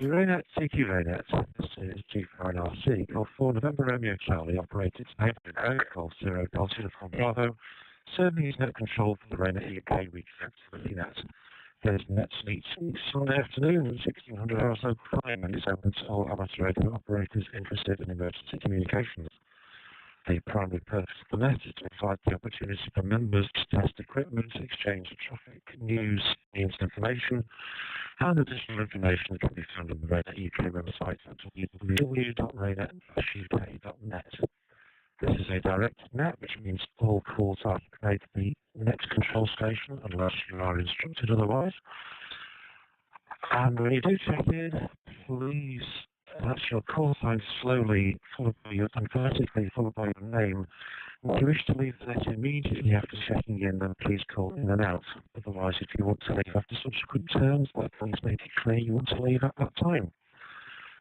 RAYNET-UK RAYNET. This is G4NRC. Golf 4 November Romeo Charlie operated Golf 0 Golf Uniform Bravo. Serving as net control for the RAYNET-UK weekend for the net. There's net meets Sunday afternoon, 1600 hours local time, and it's open to all amateur radio operators interested in emergency communications. The primary purpose of the net is to provide the opportunity for members to test equipment, exchange traffic, news, information, and additional information can be found on the RAYNET-UK website at www.raynet-uk.net. This is a direct net, which means all calls are made to the next control station unless you are instructed otherwise. And when you do check in, please that's your call sign slowly, followed by your name. If you wish to leave the net immediately after checking in, then please call in and out. Otherwise, if you want to leave after subsequent turns, then please make it clear you want to leave at that time.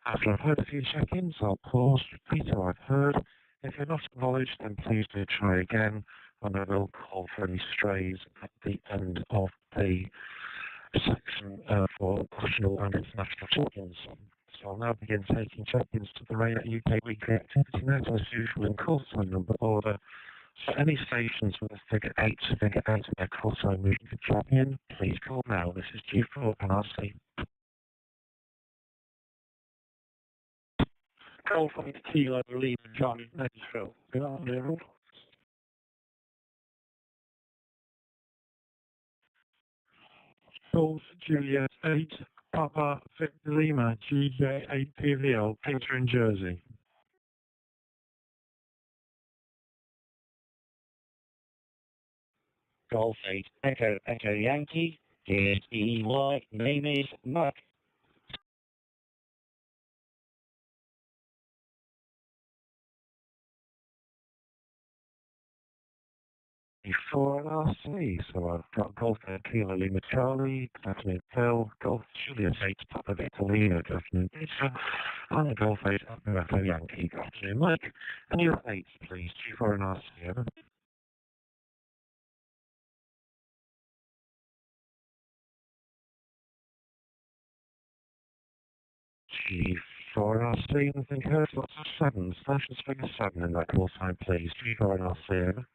After I've heard a few check-ins, I'll pause, repeat what I've heard. If you're not acknowledged, then please do try again, and I will call for any strays at the end of the section for national and international check-ins. So I'll now begin taking check-ins to the RAYNET-UK weekly activity net as usual in call sign number order. So any stations with a figure 8 in their call sign moving to check in, please call now. This is G4 NRC. Golf on Kilo, Lima, Charlie, Nashville. Good afternoon. Golf Juliet 8, Papa Victor Lima, GJ 8 PVL, Peter in Jersey. Golf 8, Echo Yankee, here's EY, name is Mark. Before RC, so I've got Golf Kilo Lima Charlie, good afternoon Phil, Golf Juliet 8, Papa Victor Lima, good afternoon Peter, and Golf 8, Echo Yankee, good afternoon Mike. And your 8, please, G4 and RC, over. G4 RC, nothing heard, lots of 7s, stations figure 7 in that call sign, please, G4 and RC, over.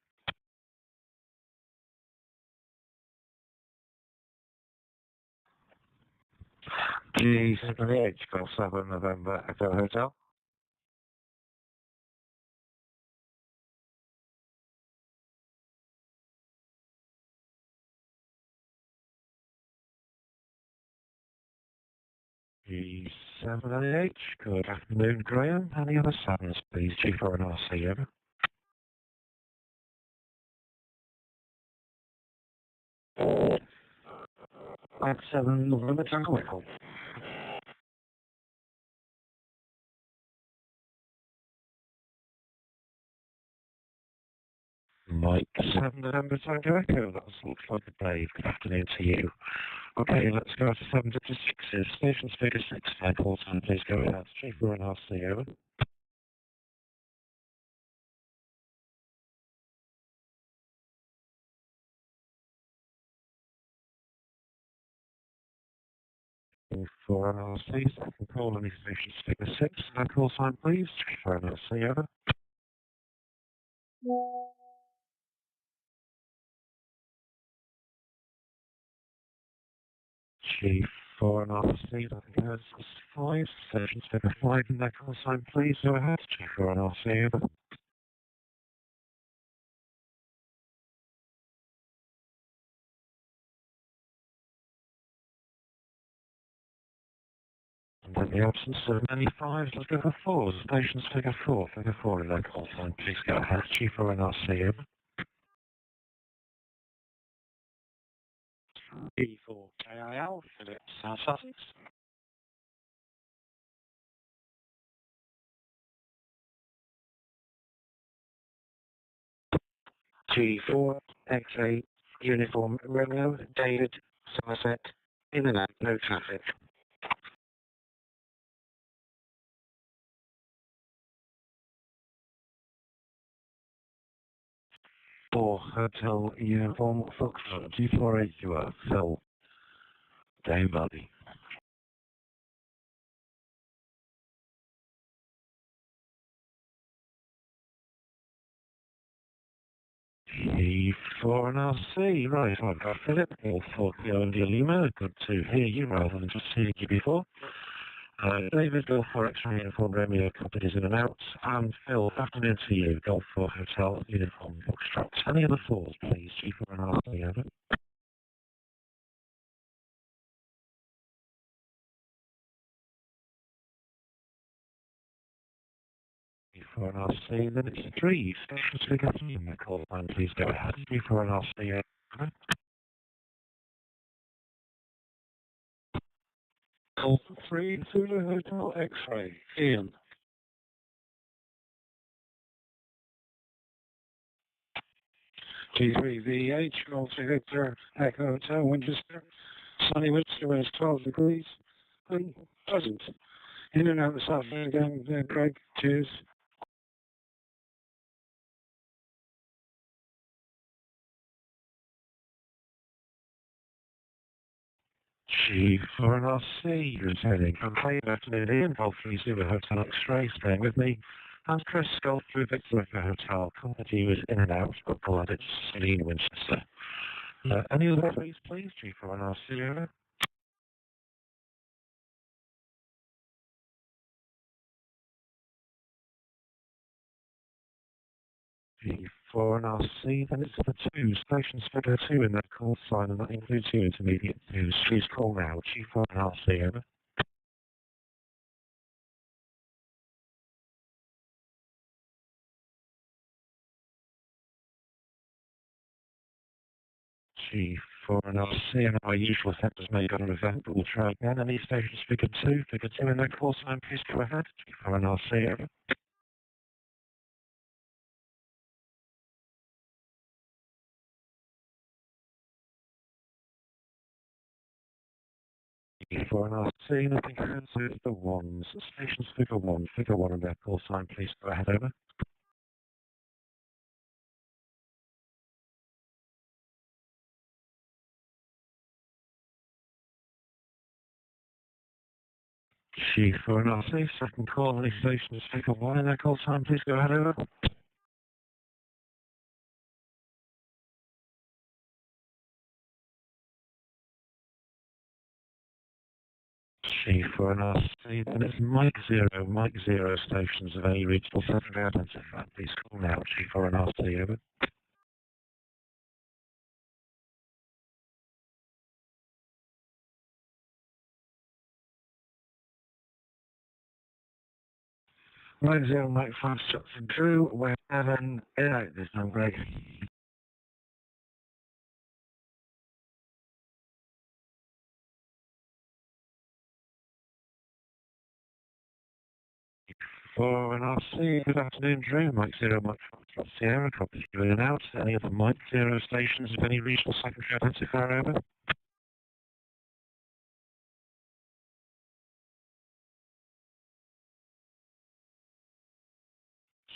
G78, Golf 7 November, Echo Hotel. G78, good afternoon Graham. Any other 7s please, G4 and RC, over. At 7 November, Tango Echo. Mike, 7 November, Tango Echo. That looks like a Dave. Good afternoon to you. Okay, let's go to 7 to 6s. Stations figure 6, and call time, please go ahead. G4 and RC, over. G4 and RC, second call, any stations figure 6, and call time, please. G4 and RC, over. G4 and RC, I think that's 5, stations figure 5 in that call sign, please go ahead. G4 and RC, over. And in the absence of many 5s, let's go for 4s. Stations figure 4 in that call sign, please go ahead. G4 and RC, over. G4 KIL, Philip, South Sussex. G4 X8 Uniform Romeo, David, Somerset, in and out, no traffic. 4 Hotel Uniform Foxtrot, G4 8 Phil, Dame Buddy. G4 and RC, right, I've got Philip, all for India Lima, good to hear you rather than just hearing you before. David, Golf for X-ray uniform Romeo, companies in and out, and Phil, afternoon to you, Golf for Hotel uniform Foxtrot. Any other fours, please, G4 and RC, over. G4 and RC, then it's 3, station speaker 3 in the call line, please go ahead, G4 and RC, over. Golf 3, Zulu Hotel X-ray, Ian. G3VH, Golf Victor, Echo Hotel, Winchester. Sunny Winchester when it's 12 degrees. And pleasant. In and out this afternoon again, Greg. Cheers. G4 and RC, returning from Good afternoon, Ian. Golf 3 Zulu Hotel X-ray, staying with me. And Chris, Golf 3 Victor Echo Hotel. Company was in and out, but glad it's Celine Winchester. Any other please, G4 and RC, over. G4 and RC, then it's the 2, stations figure 2 in that call sign, and that includes you intermediate 2s. Please call now, G4 and RC, over. G4 and RC, and our usual centres may got an event, but we'll try again. Any stations figure 2 in that call sign, please go ahead, G4 and RC, over. G4 and RC, nothing heard, so it's the 1s. Stations figure 1 in that call sign, please go ahead, over. G4 and RC, second call, any stations figure 1 in that call sign, please go ahead, over. G4 and RC, then it's Mike 0 stations of any regional centre identified. Please call now, G4 and RC, over. Mike 0, Mike 5, Stockton Drew, where Evan, in out this time, Greg. G4 and RC, good afternoon, Drew, Mike 0, Mike 5, Sierra, copy you in and out. Any other Mike 0 stations of any regional secondary identifier, over?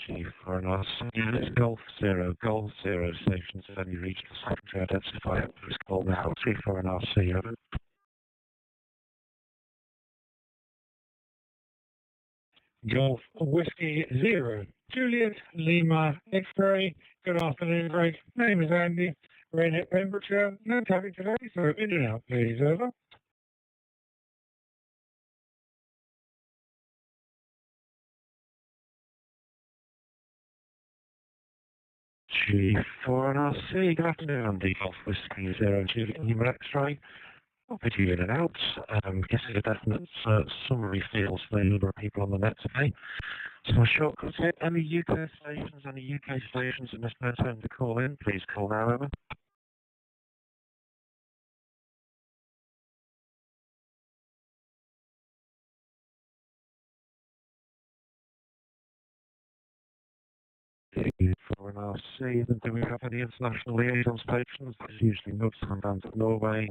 G4 and RC, and it's Golf 0 stations of any regional secondary identifier. Please call now, G4 and RC, over. Golf Whiskey 0, Juliet Lima X-ray. Good afternoon, Greg. Name is Andy. RAYNET Pembrokeshire. No traffic today, so in and out, please. Over. G4 and RC. Good afternoon, Andy. Golf Whiskey 0, Juliet Lima X-ray. I'll put you in and out. Getting a definite summary feels for the number of people on the net today. So my shortcut here, any UK stations that missed their turn to call in, please call now, over. For an RC, then do we have any international liaison stations? That's usually Nordstrand of Norway,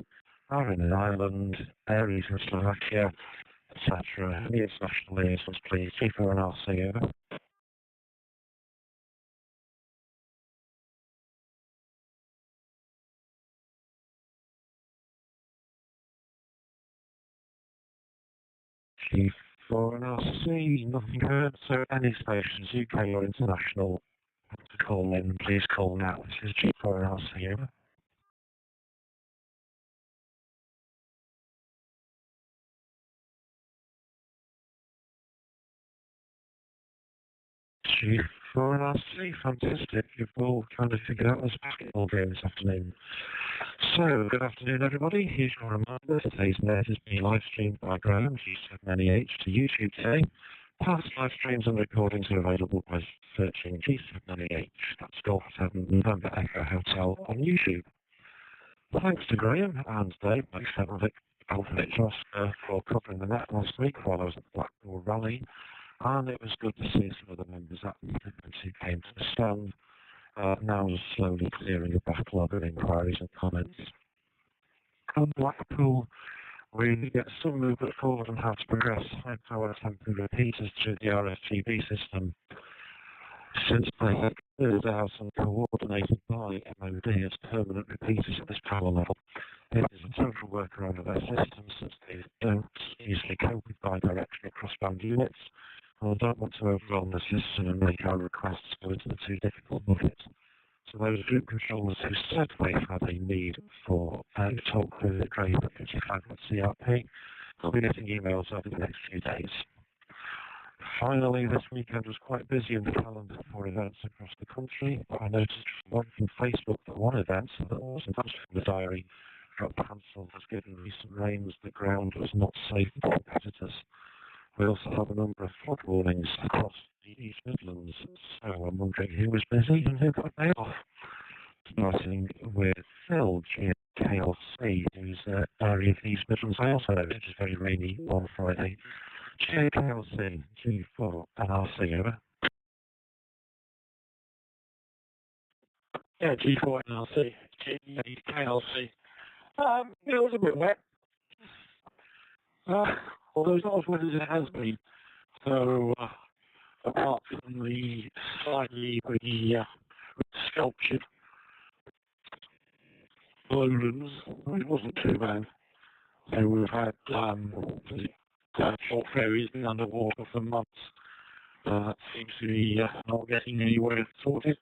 Arin in Ireland, Aries in Slovakia, etc. Any international liaisons, please? G4 and RC, over. G4 and RC, nothing heard. So any stations, UK or international, To call in, please call now. This is G4NRC over. G4NRC, fantastic. You've all kind of figured out this basketball game this afternoon. So, good afternoon everybody. Here's your reminder. Today's net is being live streamed by Graham, G7NEH, to YouTube today. Past live streams and recordings are available by searching G7NEH. That's Golf 7 November Echo Hotel on YouTube. Thanks to Graham and Dave, Alpha Victor Oscar, for covering the net last week while I was at the Blackpool Rally. And it was good to see some of the members at the event who came to the stand. Now we're slowly clearing a backlog of inquiries and comments. On Blackpool, we get some movement forward on how to progress high-power temporary repeaters through the RFGB system. Since they have cleared out and coordinated by MOD as permanent repeaters at this power level, it is a total workaround of their system since they don't easily cope with bi-directional crossband units. I don't want to overwhelm the system and make our requests go into the too difficult bucket. So those group controllers who said they had a need for talk with Grave at 55.CRP, they'll be getting emails over the next few days. Finally, this weekend was quite busy in the calendar for events across the country. I noticed from Facebook that one event that wasn't from the diary got cancelled as given recent rains the ground was not safe for competitors. We also have a number of flood warnings across the East Midlands, so I'm wondering who was busy and who got a day off. Starting with Phil, GKLC, who's area of the East Midlands. I also know it is very rainy on Friday. GKLC, G4 NRC, over. Yeah, G4 NRC, GKLC. It was a bit wet. Although it's not as wet as it has been. So, apart from the slightly sculptured lowlands, it wasn't too bad. So we've had short ferries been underwater for months. Seems to be not getting anywhere sorted.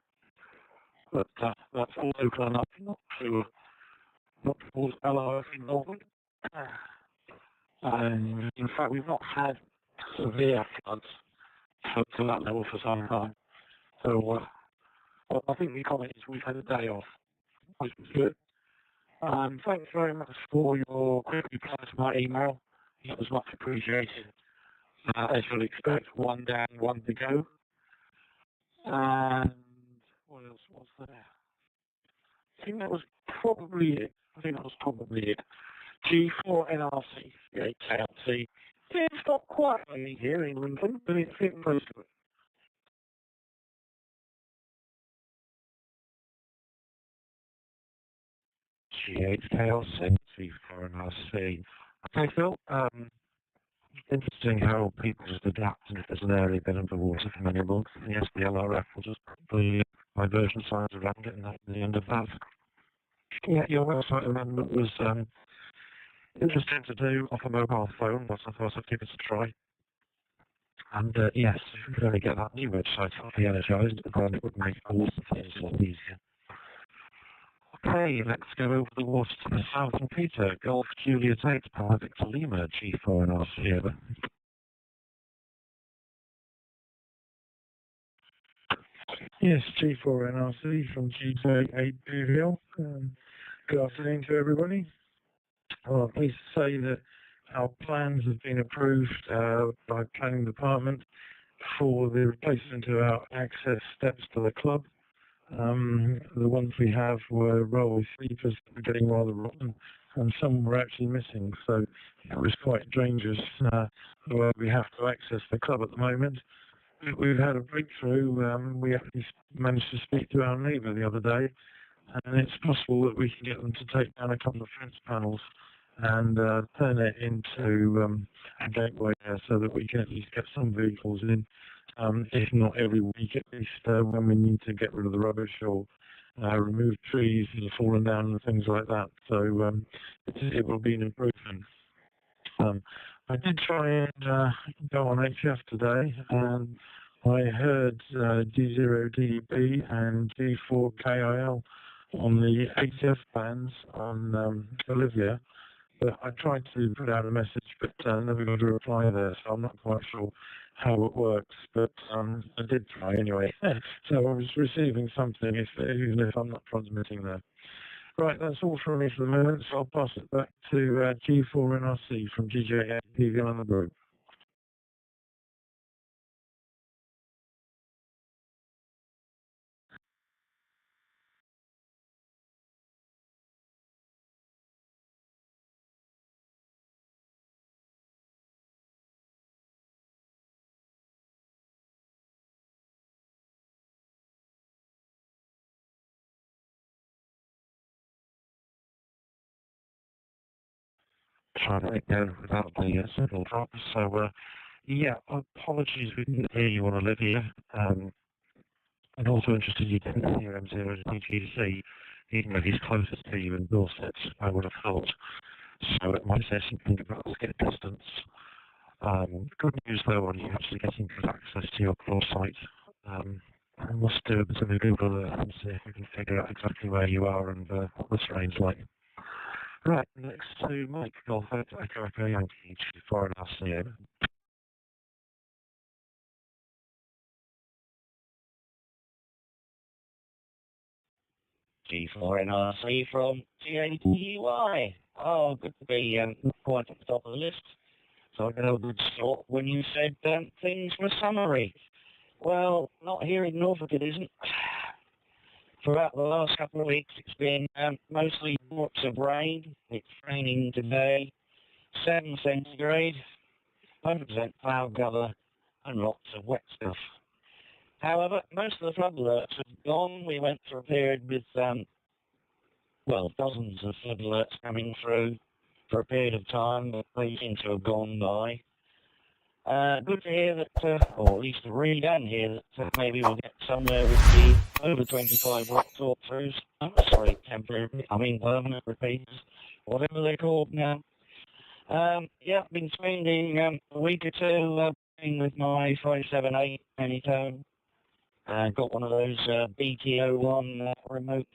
But that's all open enough not to cause LRF in Norfolk. And in fact, we've not had severe floods to that level for some time. So I think the comment is we've had a day off, which was good. Thanks very much for your quick reply to my email. It was much appreciated. As you'll expect, one down, one to go. And what else was there? I think that was probably it. G4 NRC, KLC. It's not quite raining here in Lincoln, but it's getting close to it. GHKLC, G4 NRC. Okay, Phil, interesting how people just adapt and if there's an area been underwater for many months. And yes, the LRF will just put the diversion signs around it and that's the end of that. Yeah, your website amendment was interesting to do off a mobile phone, but I thought I'd give it a try. And yes, if we could only get that new website fully energised, then it would make all the things a lot easier. Okay, let's go over the water to the south and Peter. Golf Juliet 8, Papa Victor Lima, G4 NRC, over. Yes, G4 NRC from G8 BVL. Good afternoon to everybody. Well, I'm pleased to say that our plans have been approved by the planning department for the replacement of our access steps to the club. The ones we have were railway sleepers that were getting rather rotten, and some were actually missing, so it was quite dangerous the way we have to access the club at the moment. We've had a breakthrough. We actually managed to speak to our neighbour the other day, and it's possible that we can get them to take down a couple of fence panels and turn it into a gateway there so that we can at least get some vehicles in, if not every week, at least when we need to get rid of the rubbish or remove trees that have fallen down and things like that. So it will be an improvement. I did try and go on HF today, and I heard G0DB and G4KIL on the HF bands on Olivia, but I tried to put out a message, but never got a reply there, so I'm not quite sure how it works, but I did try anyway. So I was receiving something, even if I'm not transmitting there. Right, that's all from me for the moment, so I'll pass it back to G4NRC from GJ8PV on the group. Trying to go without the signal drop, so yeah, apologies we didn't hear you on Olivia, and also interested you didn't hear M0 DGC, even though he's closest to you in Dorset, I would have thought. So it might say something about skip distance. Good news though on you actually getting good access to your core site. I must do a bit of a Google and see if we can figure out exactly where you are and what the terrain's like. Right, next to Mike, Golf Echo Yankee, G4 and RCO. G4NRC from GATUI. Oh, good to be quite at the top of the list. So I got a good start when you said things were summary. Well, not here in Norfolk it isn't. Throughout the last couple of weeks it's been mostly drops of rain. It's raining today, 7 centigrade, 100% cloud cover, and lots of wet stuff. However, most of the flood alerts have gone. We went through a period with, well, dozens of flood alerts coming through for a period of time, but they seem to have gone by. Good to hear that, or at least to read and hear that maybe we'll get somewhere with the over 25 watt talk-throughs. Sorry, permanent repeaters, whatever they're called now. Yeah, I've been spending a week or two playing with my 578 Anytone. Got one of those BT01 remote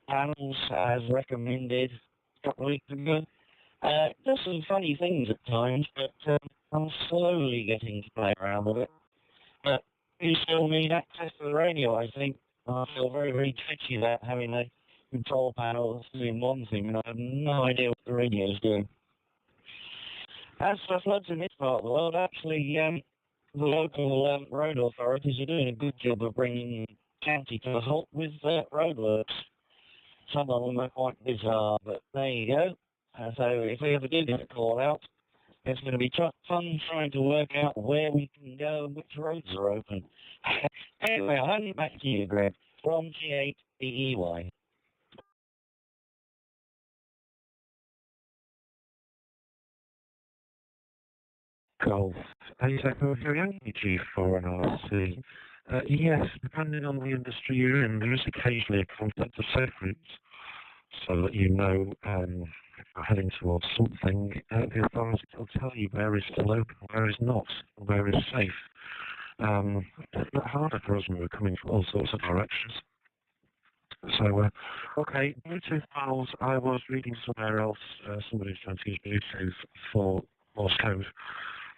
panels as recommended a couple of weeks ago. Does some funny things at times, but I'm slowly getting to play around with it. But you still need access to the radio, I think. I feel very, very twitchy about having a control panel doing one thing, and I have no idea what the radio's doing. As for floods in this part of the world, actually, the local road authorities are doing a good job of bringing the county to a halt with roadworks. Some of them are quite bizarre, but there you go. So if we ever do get a call out, it's going to be fun trying to work out where we can go and which roads are open. Anyway, I'll hand it back to you, Greg, from G8DEY. Golf Echo Yankee, G4 and RC. Yes, depending on the industry you're in, there is occasionally a concept of safe routes, so that you know if you're heading towards something, the authorities will tell you where is still open, where is not, where is safe. It's a bit harder for us when we're coming from all sorts of directions. So, okay, Bluetooth files, I was reading somewhere else, somebody's trying to use Bluetooth for Morse code,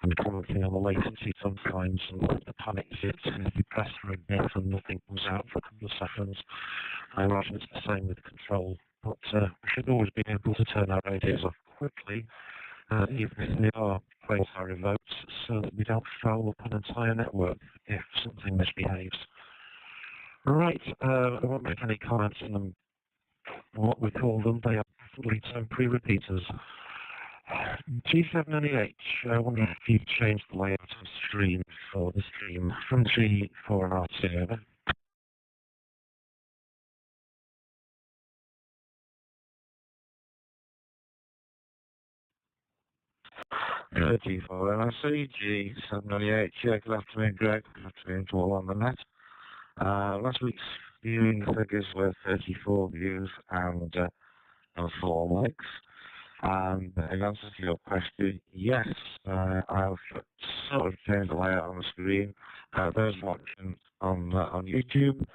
and commenting on the latency sometimes, and the panic hits, and if you press for a bit and nothing comes out for a couple of seconds. I imagine it's the same with control, but we should always be able to turn our radios off quickly, even if they are quasi remote, so that we don't foul up an entire network if something misbehaves. Right, I won't make any comments on them, what we call them. They are definitely temporary repeaters. G7NEH, I wonder if you've changed the layout of the stream for the stream from G4 and RC over. G4 and RC, G7NEH, yeah, good afternoon, Greg, good afternoon to all on the net. Last week's viewing figures were 34 views and 4 likes. And in answer to your question, yes, I've sort of changed the layout on the screen. those watching on YouTube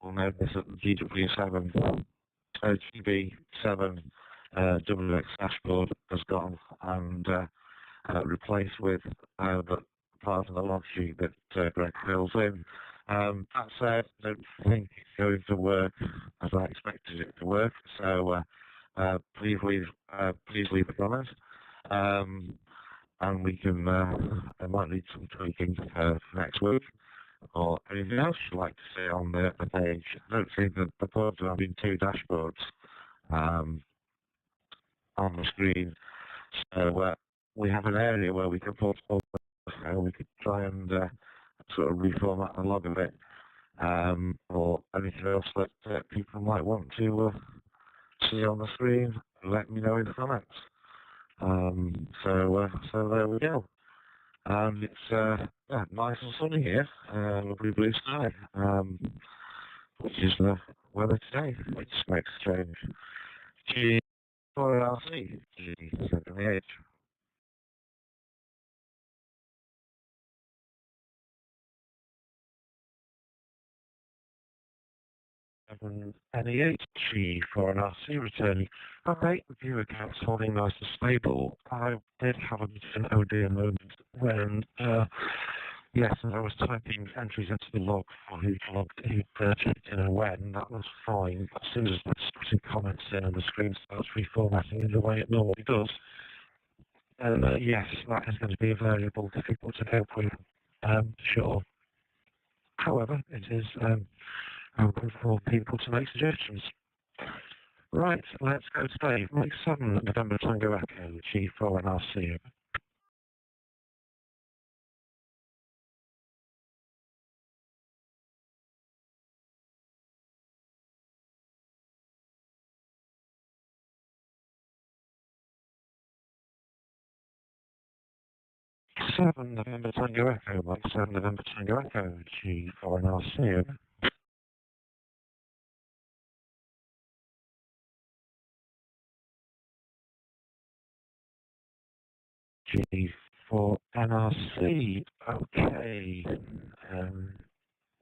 will notice that the GW7 GB7 WX dashboard has gone and replaced with the part of the log sheet that Greg fills in. That said, I don't think it's going to work as I expected it to work, so please leave a comment, and we can, I might need some tweaking for next week, or anything else you'd like to see on the page. I don't think that the boards are having two dashboards on the screen, so we have an area where we can put all we could try and sort of reformat the log of it, or anything else that people might want to see on the screen. Let me know in the comments. So there we go. And it's nice and sunny here, lovely blue sky, which is the weather today, which makes a change. G for RC, G78. NEH for an RC returning. Okay, the view account's holding nice and stable. I did have an oh dear moment when, yes, as I was typing entries into the log for who'd checked in and when, that was fine. But as soon as it's putting comments in and the screen starts reformatting in the way it normally does, yes, that is going to be a variable difficult to cope with, sure. However, it is open for people to make suggestions. Right, let's go to Dave. Mike 7, November Tango Echo, G4 and RC. Seven November Tango Echo, Mike 7 November Tango Echo, G4 and RC. G4 NRC, okay.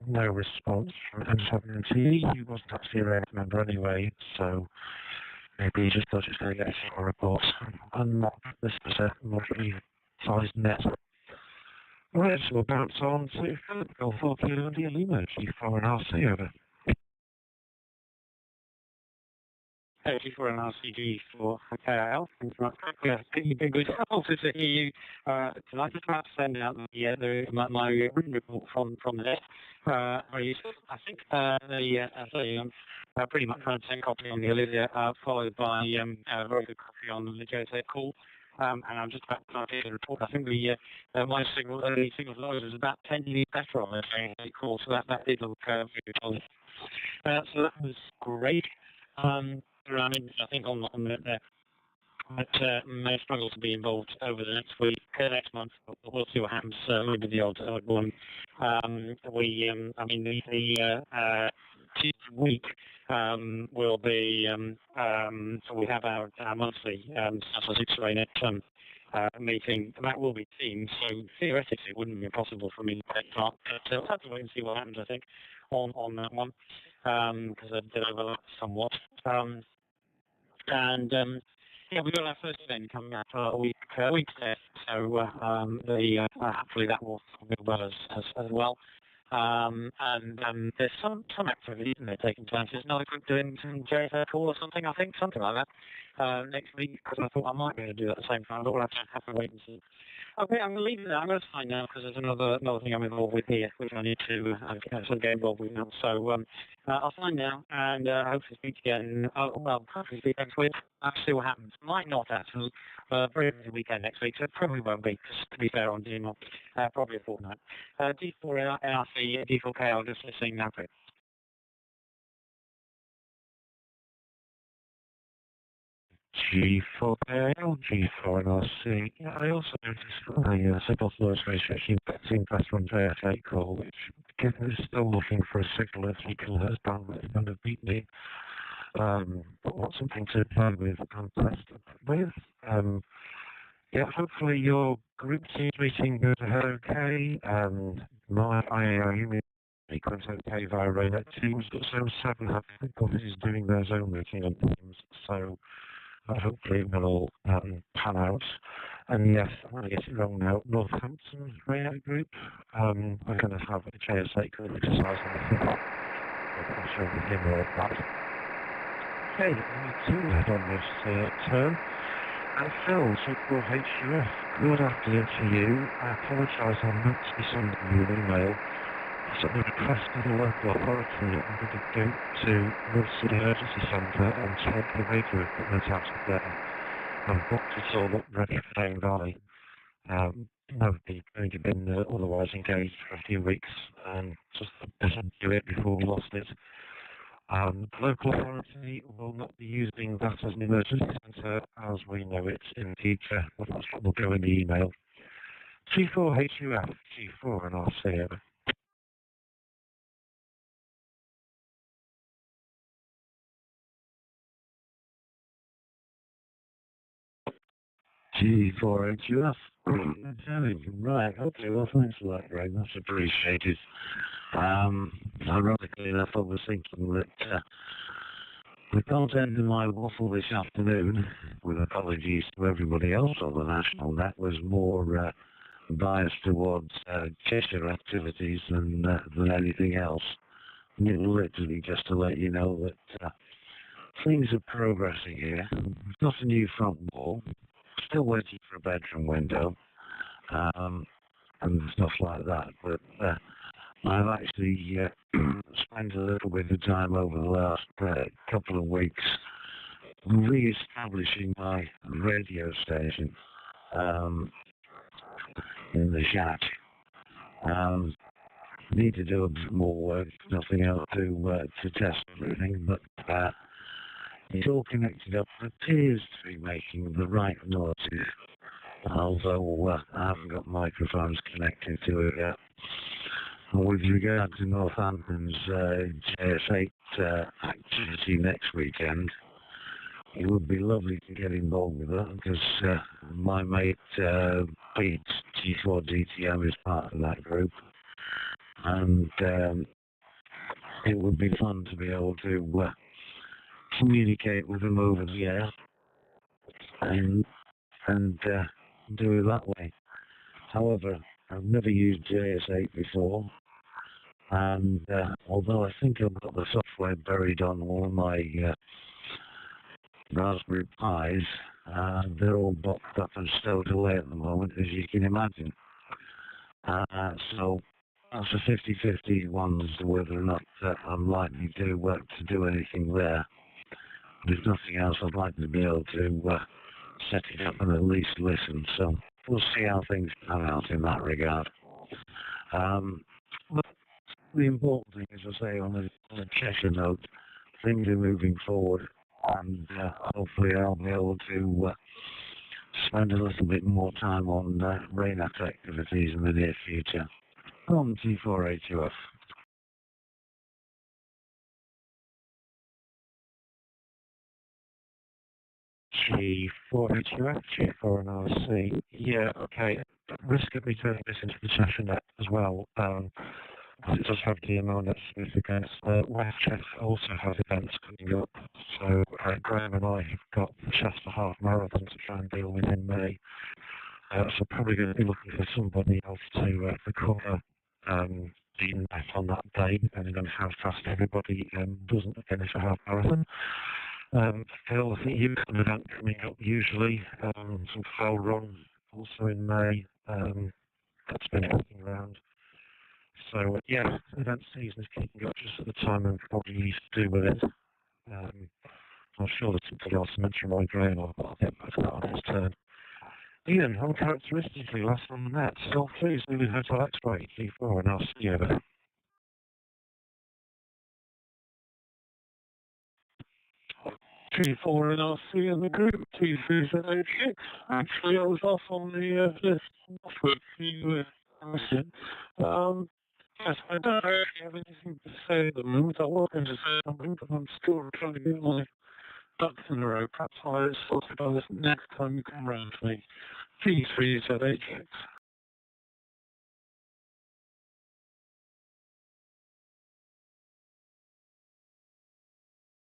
No response from M7T. He wasn't actually a RAYNET member anyway, so maybe he just thought he was going to get a report. And not this was a moderately sized net. Right, so we'll bounce on to Philip, Golf 4 Kilo India Lima, G4 and RC over. G4 and RCG for KIL. Thanks very much. Yeah, it's been good also to hear you tonight. Just about to send out my written report from the net. Very useful. I think pretty much 100% copy on the Olivia, followed by a very good copy on the JSA call. And I'm just about to start the report. I think my early signal load was about 10 dB better on the JSA call, so that did look very solid. So that was great. I think on that may struggle to be involved over the next week, next month. We'll see what happens. Maybe the odd one. The week will be. So we have our monthly South RAYNET meeting. That will be Teams. So theoretically, it wouldn't be possible for me to take part. But we'll have to wait and see what happens. I think on that one. Because I did overlap somewhat. We've got our first event coming up a week there, so hopefully that will go well as well. There's some activity, isn't there, taking place. There's another group doing some JSA call or something, I think, something like that, next week, because I thought I might be able to do that at the same time, but we'll have to wait and see. Okay, I'm going to leave it there. I'm going to sign now because there's another thing I'm involved with here, which I need to get involved with now. So I'll sign now and hopefully speak again. Hopefully speak next week. I'll see what happens. Might not actually. Very busy weekend next week, so it probably won't be. Just to be fair on DMR, probably a fortnight. D4 NRC, D4K. I'll just listen now. G4L, G4 NRC. Yeah, I also noticed a signal flow association being better on JSA call, which given is still looking for a signal at 3 kHz bandwidth, kind of beat me. But what's something to play with and test with? Hopefully your group team meeting goes ahead okay. My IAU sequence okay via RAYNET-UK. We've got Zone 7 having difficulties doing their zone routing on things, so hopefully it will all pan out. And yes, I'm going to get it wrong now. Northampton RAYNET group, we're going to have a JS8 group exercise on the 5th. I'll show him all of that. Okay, only two left on this turn. And Phil, C4HUF, good afternoon to you. I apologise, I meant to be sending you an email. I sent a request to the local authority. I'm going to go to the City Emergency Centre and take the radio equipment out of there and booked it all up ready for Dane Valley. Nobody only been otherwise engaged for a few weeks, and just didn't do it before we lost it. The local authority will not be using that as an emergency centre as we know it in the future, but that's what will go in the email. G4HUF, G4 and RC over. G4HUF. Right, okay, well thanks for that, Greg, that's appreciated. Ironically enough, I was thinking that the content of my waffle this afternoon, with apologies to everybody else on the national net, was more biased towards Cheshire activities than anything else. Literally just to let you know that things are progressing here. We've got a new front wall, still waiting for a bedroom window, and stuff like that, but I've actually spent a little bit of time over the last couple of weeks re-establishing my radio station in the shack. Need to do a bit more work, nothing else to test everything, but it's all connected up. It appears to be making the right noises, although I haven't got microphones connected to it yet. With regard to Northampton's JS8 activity next weekend, it would be lovely to get involved with that because my mate Pete, G4DTM, is part of that group, and it would be fun to be able to communicate with them over the air and do it that way. However, I've never used JS8 before, and although I think I've got the software buried on all of my Raspberry Pis, they're all boxed up and stowed away at the moment, as you can imagine. So that's a 50-50 one as to whether or not I'm likely to do anything there. There's nothing else. I'd like to be able to set it up and at least listen. So we'll see how things pan out in that regard. But the important thing, as I say, on a Cheshire note, things are moving forward, and hopefully I'll be able to spend a little bit more time on RAYNET activities in the near future. On G4HUF. G4HUF, G4 and RC. Yeah, okay. Risk of me turning this into the Cheshire net as well. It does have DMR net significance. West Cheshire also has events coming up. So Graham and I have got the Chester Half Marathon to try and deal with in May. So probably going to be looking for somebody else to cover the net on that day, depending on how fast everybody doesn't finish a half marathon. Phil, I think you've got an event coming up usually, some Fell Run also in May. That's been looking around. So yeah, event season is kicking up just at the time and probably used to do with it. I'm sure there's something else to mention by Graham, but I'll get back to that on his turn. Ian, uncharacteristically last on the net, still please Lulu Hotel X-Ray, G4 and RC over. G4 and RC in the group, T3Z86. Actually, I was off on the list for you listen. Yes, I don't actually have anything to say at the moment. I was going to say something, but I'm still trying to get my ducks in a row. Perhaps I'll sort it out next time you come round to me. T3Z86.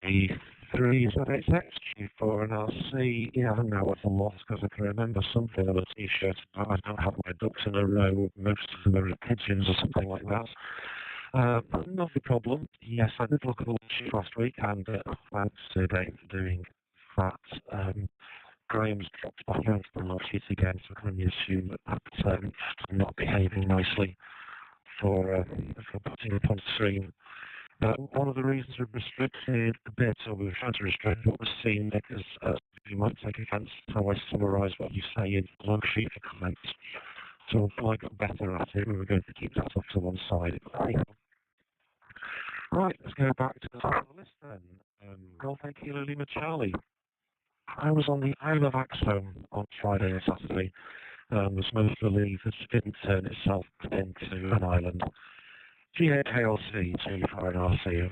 G3, is that G4 and RC? Yeah, I know what I'm lost because I can remember something on a t-shirt. I don't have my ducks in a row. Most of them are pigeons or something like that. But not the problem. Yes, I did look at the sheet last week and thanks to Dave for doing that. Graham's dropped back onto the log sheet again, so I can only assume that that's not behaving nicely for putting it on stream. One of the reasons we've restricted a bit, or we were trying to restrict what was seen, because you might take offence how I summarise what you say in the log sheet for comments. So until I got better at it, we were going to keep that off to one side. Right, let's go back to the top of the list then. Golf Kilo Lima Charlie. I was on the Isle of Axholme on Friday and Saturday. Was most relieved that it didn't turn itself into an island. G8KLC, G4NRC.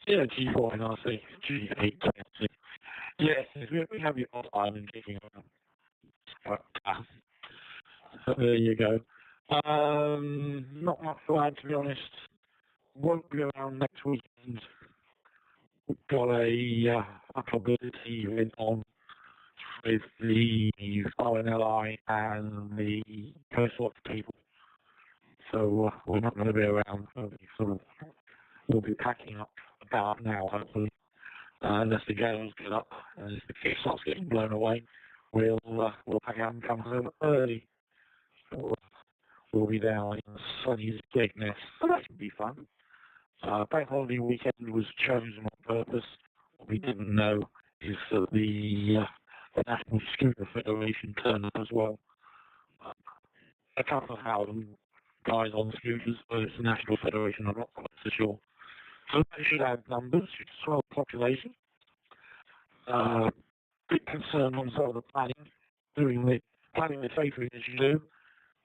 Yeah, G4NRC, G8KLC. Yes, we have your odd island kicking around. So there you go. Not much to add, to be honest. Won't be around next weekend. We've got a publicity event on with the RNLI and the Coastwatch people. So we're not going to be around. We'll be packing up about now, hopefully. Unless the gales get up and if the kit starts getting blown away, we'll pack out and come home early. So we'll be down in sunny Skegness. So that should be fun. Bank holiday weekend was chosen on purpose. What we didn't know is that the National Scooter Federation turned up as well. A couple of Howden guys on scooters, but it's the National Federation, I'm not quite so sure. So they should add numbers, should swell the population. Big concern on some of the planning the safely as you do.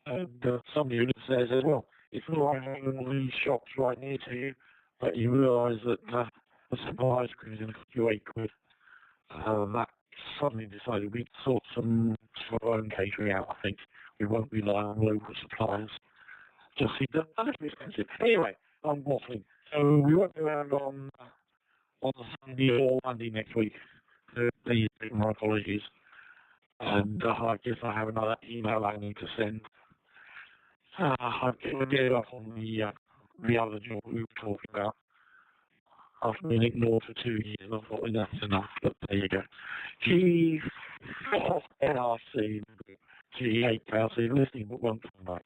And some units there says, well, it's all right having all these shops right near to you, but you realise that the simple ice cream is going to cost you £8. That suddenly decided we'd sort some of our own catering out, I think. We won't rely on local suppliers. Just seems a little bit expensive. Anyway, I'm waffling. So we won't be around on Sunday or Monday next week. Please take my apologies. And I guess I have another email I need to send. I've given it up on the other job we were talking about. After being ignored for 2 years, I thought that's enough, but there you go. G4NRC, G8KLC, listening but won't come back.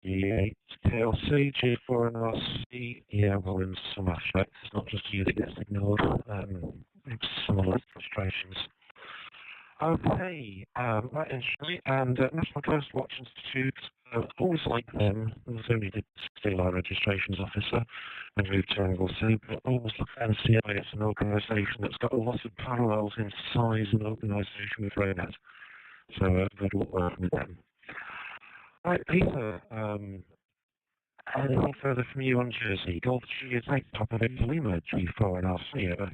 G8KLC, G4NRC, yeah, well in some aspects, it's not just you that gets ignored, it's some of the frustrations. Okay, right, actually, and National Coastwatch Institute, always like them, not only did steal our registrations officer and moved to Anglesey, but always look at NCI as an organisation that's got a lot of parallels in size and organisation with RAYNET. So good luck working with them. Right, Peter, anything further from you on Jersey? Golf G8, top of Victor Lima, G4NRC, over.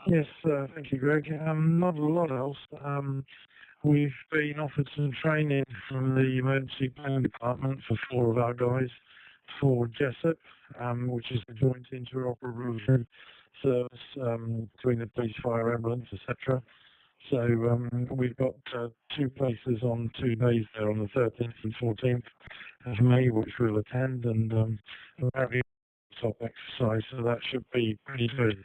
Yes, thank you, Greg. Not a lot else. We've been offered some training from the emergency planning department for 4 of our guys for Jessup, which is the joint interoperability service between the police, fire, ambulance, etc. So we've got 2 places on 2 days there on the 13th and 14th of May, which we'll attend, and a very top exercise, so that should be pretty good.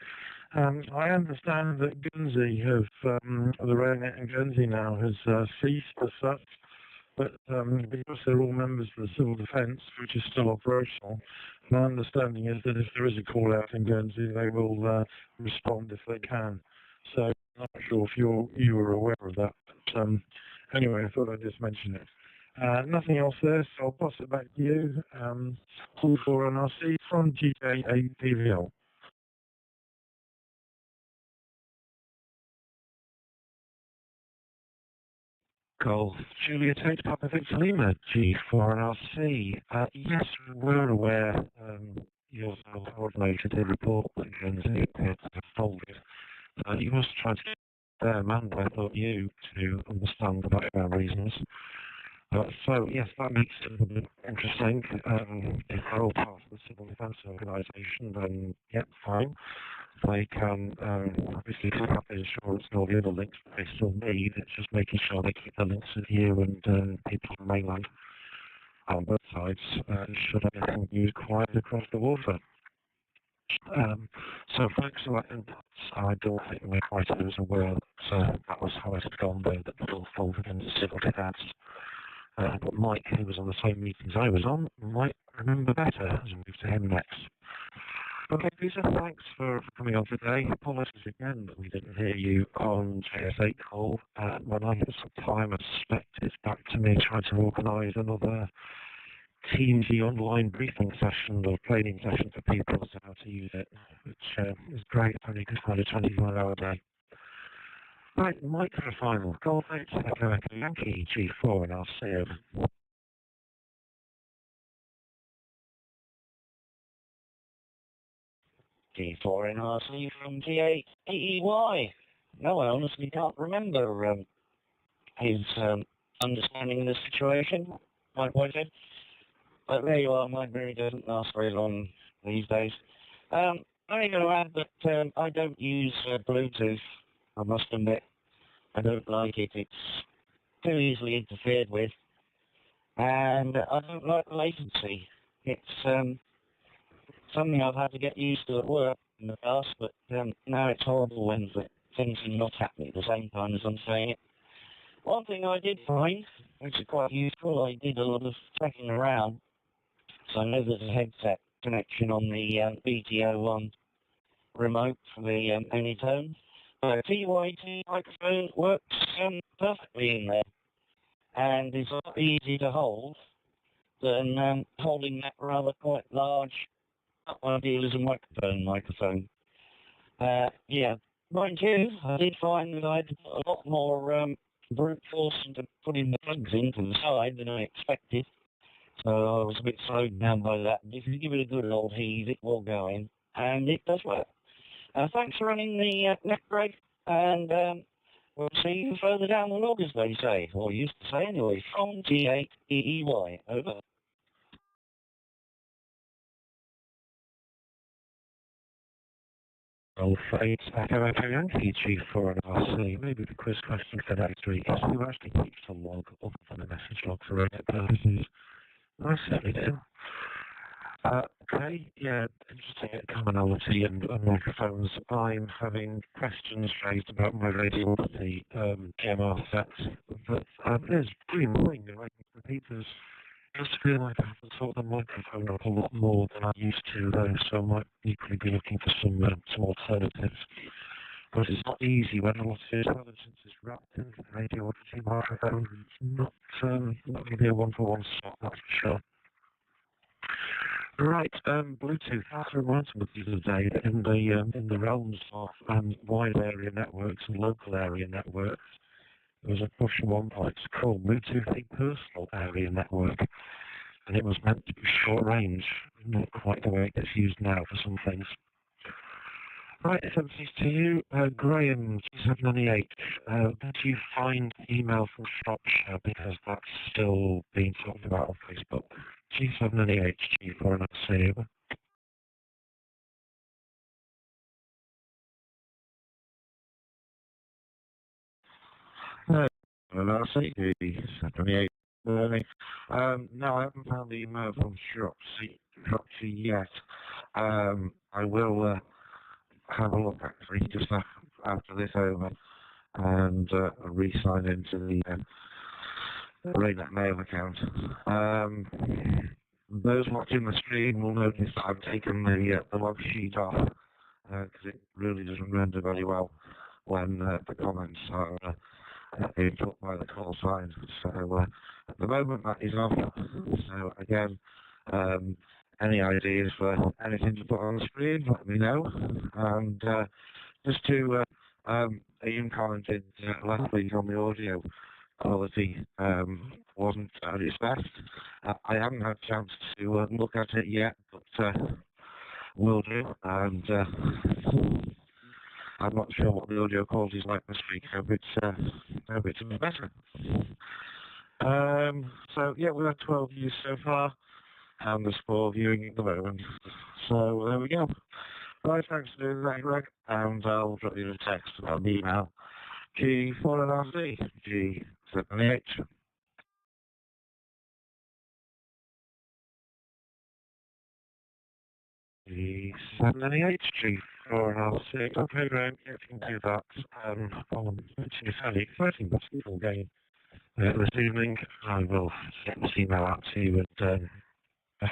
I understand that Guernsey have, the RAYNET in Guernsey now has ceased as such, but because they're all members of the Civil Defence, which is still operational, my understanding is that if there is a call out in Guernsey, they will respond if they can. So I'm not sure if you were aware of that, but anyway, I thought I'd just mention it. Nothing else there, so I'll pass it back to you. G4NRC from GK8PVL. Golf Juliet 8 Papa Victor Lima, G4NRC. Yes, we were aware your coordinator did report that Guernsey had folded. You must try to them and I thought you to understand the background reasons. So yes, that makes it a little bit interesting. If they're all part of the Civil Defence Organisation, then yep, fine. They can obviously keep up the insurance and all the other links that they still need. It's just making sure they keep the links with you and people on the mainland on both sides should everything be quiet across the water. So thanks for that input. I don't think we're quite as aware that was how it had gone there, that it all folded into Civil Defence. But Mike, who was on the same meetings I was on, might remember better as we move to him next. Okay, Peter, thanks for coming on today. Apologies again that we didn't hear you on JS8 call. When I get some time, I suspect it's back to me trying to organise another Teamsy online briefing session or training session for people as to how to use it, which is great if only you can find a 24-hour day. Right, Mike for the final. Golf 8, Echo Echo Yankee, G4, and I'll see you. G4 NRC from G8 EEY. No, I honestly can't remember his understanding of the situation, Mike pointed. But there you are, Mike really doesn't last very long these days. I'm only going to add that I don't use Bluetooth, I must admit. I don't like it. It's too easily interfered with. And I don't like the latency. It's something I've had to get used to at work in the past, but now it's horrible when things are not happening at the same time as I'm saying it. One thing I did find, which is quite useful, I did a lot of checking around, so I know there's a headset connection on the BT01 remote for the Anytone. The TY2 microphone works perfectly in there, and is a lot easier to hold than holding that rather quite large, ideal as a microphone. Yeah, mind you, I did find that I had to put a lot more brute force into putting the plugs into the side than I expected, so I was a bit slowed down by that. If you give it a good old heave, it will go in, and it does work. Thanks for running the neck break, and we'll see you further down the log, as they say, or used to say anyway, from G8 EEY. Over. Golf 8, Echo Echo Yankee, G4 and RC. Maybe the quiz question for next week is who actually keeps the log other than a message log for RAYNET purposes? I certainly do. Okay, yeah, interesting at commonality and microphones. I'm having questions raised about my radio the DMR sets, but there's green ring and repeaters. I just feel like I have to sort the microphone up a lot more than I used to, though, so I might equally be looking for some alternatives. But it's not easy when a lot of intelligence is wrapped into the radio auditing microphone. It's not going to be a one-for-one swap, that's for sure. Right, Bluetooth. I have to remind somebody today that in the realms of wide area networks and local area networks, there was a push at one point to call Bluetooth a personal area network, and it was meant to be short range, not quite the way it's used now for some things. Right, FMCs to you. Graham, G798, did you find the email from Shropshire, because that's still being talked about on Facebook? G798, G4 and C. No, I'll say G798. No, I haven't found the email from Shropshire yet. I will have a look actually just after this over and re-sign into the RAYNET mail account. Those watching the stream will notice that I've taken the log sheet off because it really doesn't render very well when the comments are being put by the call sign. So at the moment that is off. So again, any ideas for anything to put on the screen, let me know. And just to Ian commented last week on the audio quality wasn't at its best. I haven't had a chance to look at it yet, but will do. And I'm not sure what the audio quality is like this week. I hope it's a bit better. So yeah, we've had 12 views so far, and there's 4 viewing at the moment. So there we go. Right, thanks for doing that, Greg, and I'll drop you a text about the email. G4NRC, G78. G78, G4NRC. Okay, Greg, if you can do that, I'll mention a fairly exciting basketball game this evening. I will get this email out to you and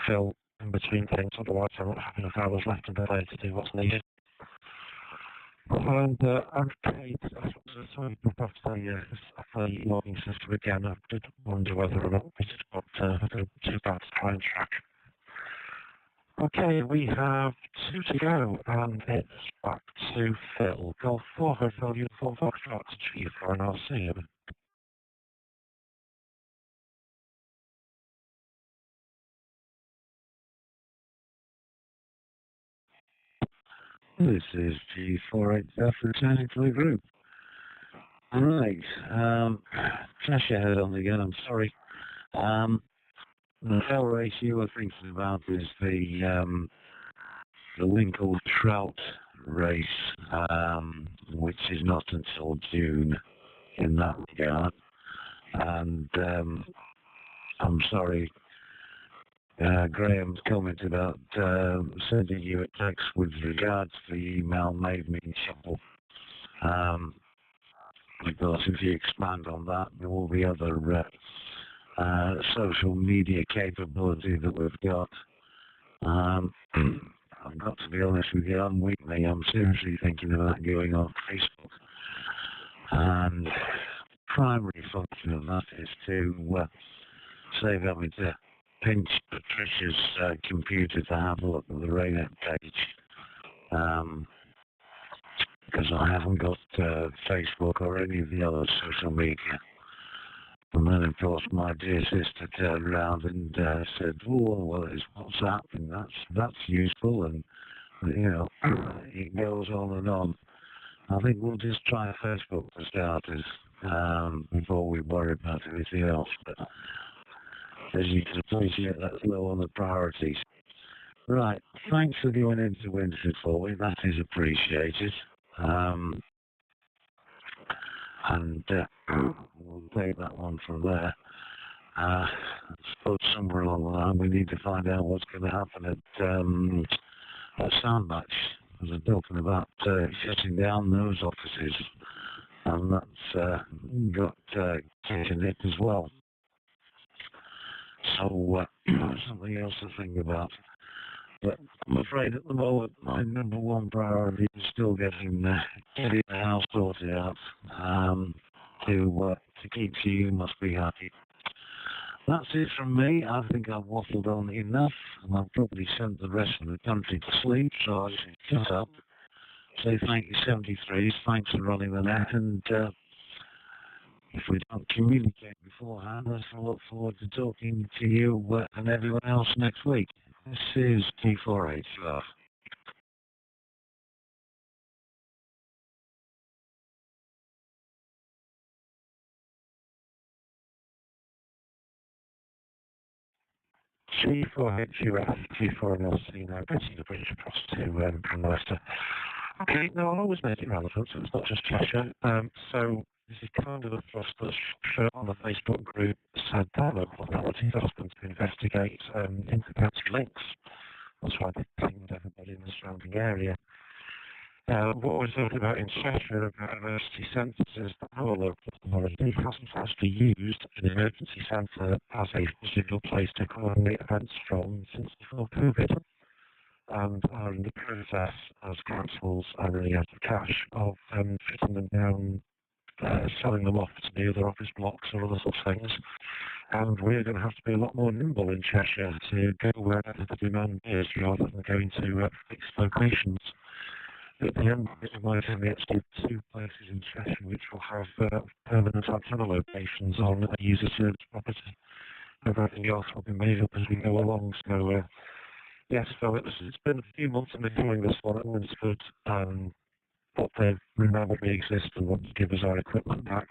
fill in between things, otherwise I won't have enough hours left in the day to do what's needed. And I'm paid, sorry, about the logging system again. I did wonder whether or not we just got too bad to try and track. Okay, we have 2 to go, and it's back to Phil. Golf 4, Hotel Uniform Foxtrot, G4NRC. This is G48F returning to the group. Right, flash ahead on again, I'm sorry. The tail race you were thinking about is the Winkle Trout race, which is not until June in that regard. And I'm sorry, Graham's comment about sending you a text with regards to the email made me chuckle. Because if you expand on that, there will be other social media capability that we've got. I've got to be honest with you, I'm weekly. I'm seriously thinking about going on Facebook. And the primary function of that is to save having to pinch Patricia's computer to have a look at the RAYNET page. Because I haven't got Facebook or any of the other social media. And then, of course, my dear sister turned around and said, "Oh, well, it's WhatsApp, and that's useful," and you know, it goes on and on. I think we'll just try Facebook for starters before we worry about anything else. But as you can appreciate, that's low on the priorities. Right, thanks for going into Winford for me. That is appreciated. And we'll take that one from there. I suppose somewhere along the line we need to find out what's going to happen at Sandbach. Because they're talking about shutting down those offices, and that's got Kate in it as well. So something else to think about. But I'm afraid at the moment my number one priority is still getting the house sorted out to keep you must be happy. That's it from me. I think I've waffled on enough, and I've probably sent the rest of the country to sleep, so I should shut up. Say thank you 73s, thanks for running the net, and if we don't communicate beforehand, I look forward to talking to you and everyone else next week. This is T4H Love. G4HUF, G4NLC, now getting the bridge across to Brandmeister. Okay, no, I'll always make it relevant, so it's not just Cheshire. So this is kind of the thrust that's on the Facebook group said that local authorities are asking to investigate inter-county links. That's why they pinged everybody in the surrounding area. What we're talking about in Cheshire about emergency centres is that our local authority hasn't actually used an emergency centre as a physical place to coordinate events from since before COVID, and are in the process as councils are running out of cash of fitting them down, selling them off to the other office blocks or other such things. And we're going to have to be a lot more nimble in Cheshire to go wherever the demand is rather than going to fixed locations. At the end, it might only actually be 2 places in Cheshire which will have permanent antenna locations on a user service property. Everything else will be made up as we go along. So, yes, so it's been a few months in the doing this one at Winsford. but they've remembered we exist and want to give us our equipment back.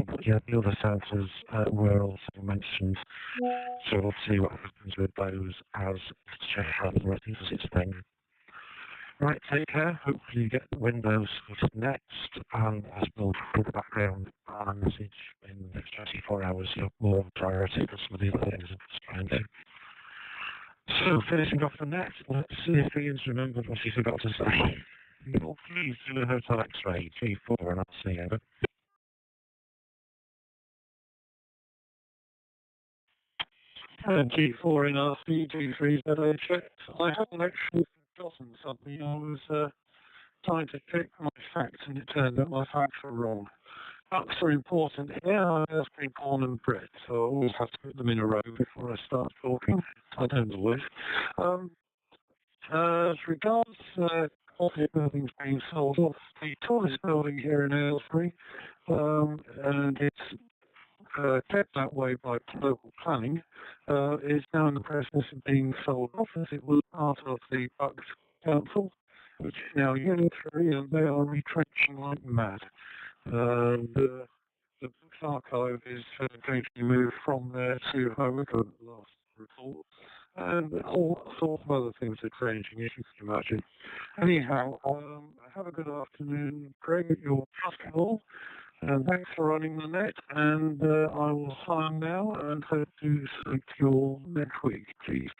But yeah, the other sensors were also mentioned, so we'll see what happens with those as Chevron releases its thing. Right, take care. Hopefully you get Windows sorted next, and as we'll put the background message in the next 24 hours, you're more priority for some of the other things I'm trying to do. So, finishing off the net, let's see if Ian's remembered what he forgot to say. Oh, please do a hotel X-ray, G4, and I'll see you. G4 in RC, G3 ZHX. I haven't actually forgotten something. I was trying to pick my facts, and it turned out my facts were wrong. Facts are important here. I was been born and bred, so I always have to put them in a row before I start talking. I don't always. As regards office buildings being sold off, the tallest building here in Aylesbury, and it's kept that way by local planning, is now in the process of being sold off, as it was part of the Bucks Council, which is now Unit 3, and they are retrenching like mad. The Books Archive is going to be moved from there to Howick, the last report, and all sorts of other things are changing, as you can imagine. Anyhow, have a good afternoon, Greg, at your hospital, and thanks for running the net, and I will sign now and hope to speak to you all next week. Please,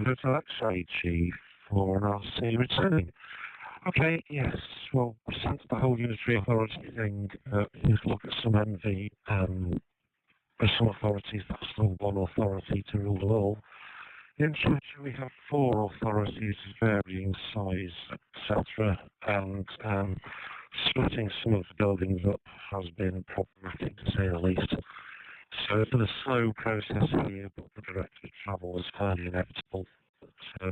Hotel X-ray, G4, and I'll see you returning. Okay, yes, well, since the whole unitary authority thing, is look at some envy, there's some authorities that are still one authority to rule all. In future, we have 4 authorities of varying size, etc., and splitting some of the buildings up has been problematic, to say the least. So it's been a slow process here, but the direction of travel is fairly inevitable. So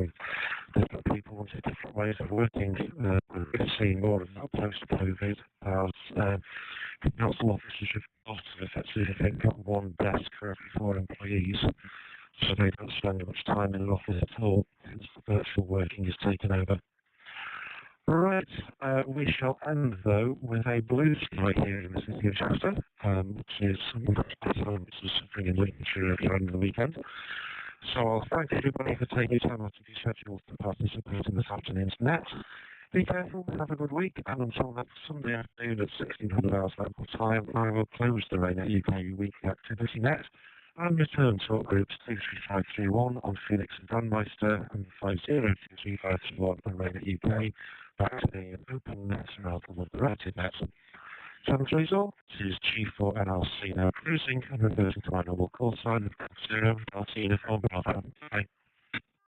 different people wanted different ways of working. We're seeing more of that post-COVID, as the council officers have effectively got one desk for every 4 employees, so they don't spend much time in an office at all, hence the virtual working is taken over. Right, we shall end though with a blue sky here in the city of Chester, which is much better, which is suffering in Lincolnshire at the end of the weekend. So I'll thank everybody for taking time out of your schedule to participate in this afternoon's net. Be careful, have a good week, and until next Sunday afternoon at 1600 hours local time, I will close the RAYNET-UK weekly activity net and return talk groups 23531 on Pheonix and Brandmeister and 502351 on RAYNET-UK back to the open net rather than the rated net. Channel all, this is G4 NLC now cruising and reverting to my normal call sign of 0 Delta Uniform Bravo. Bye.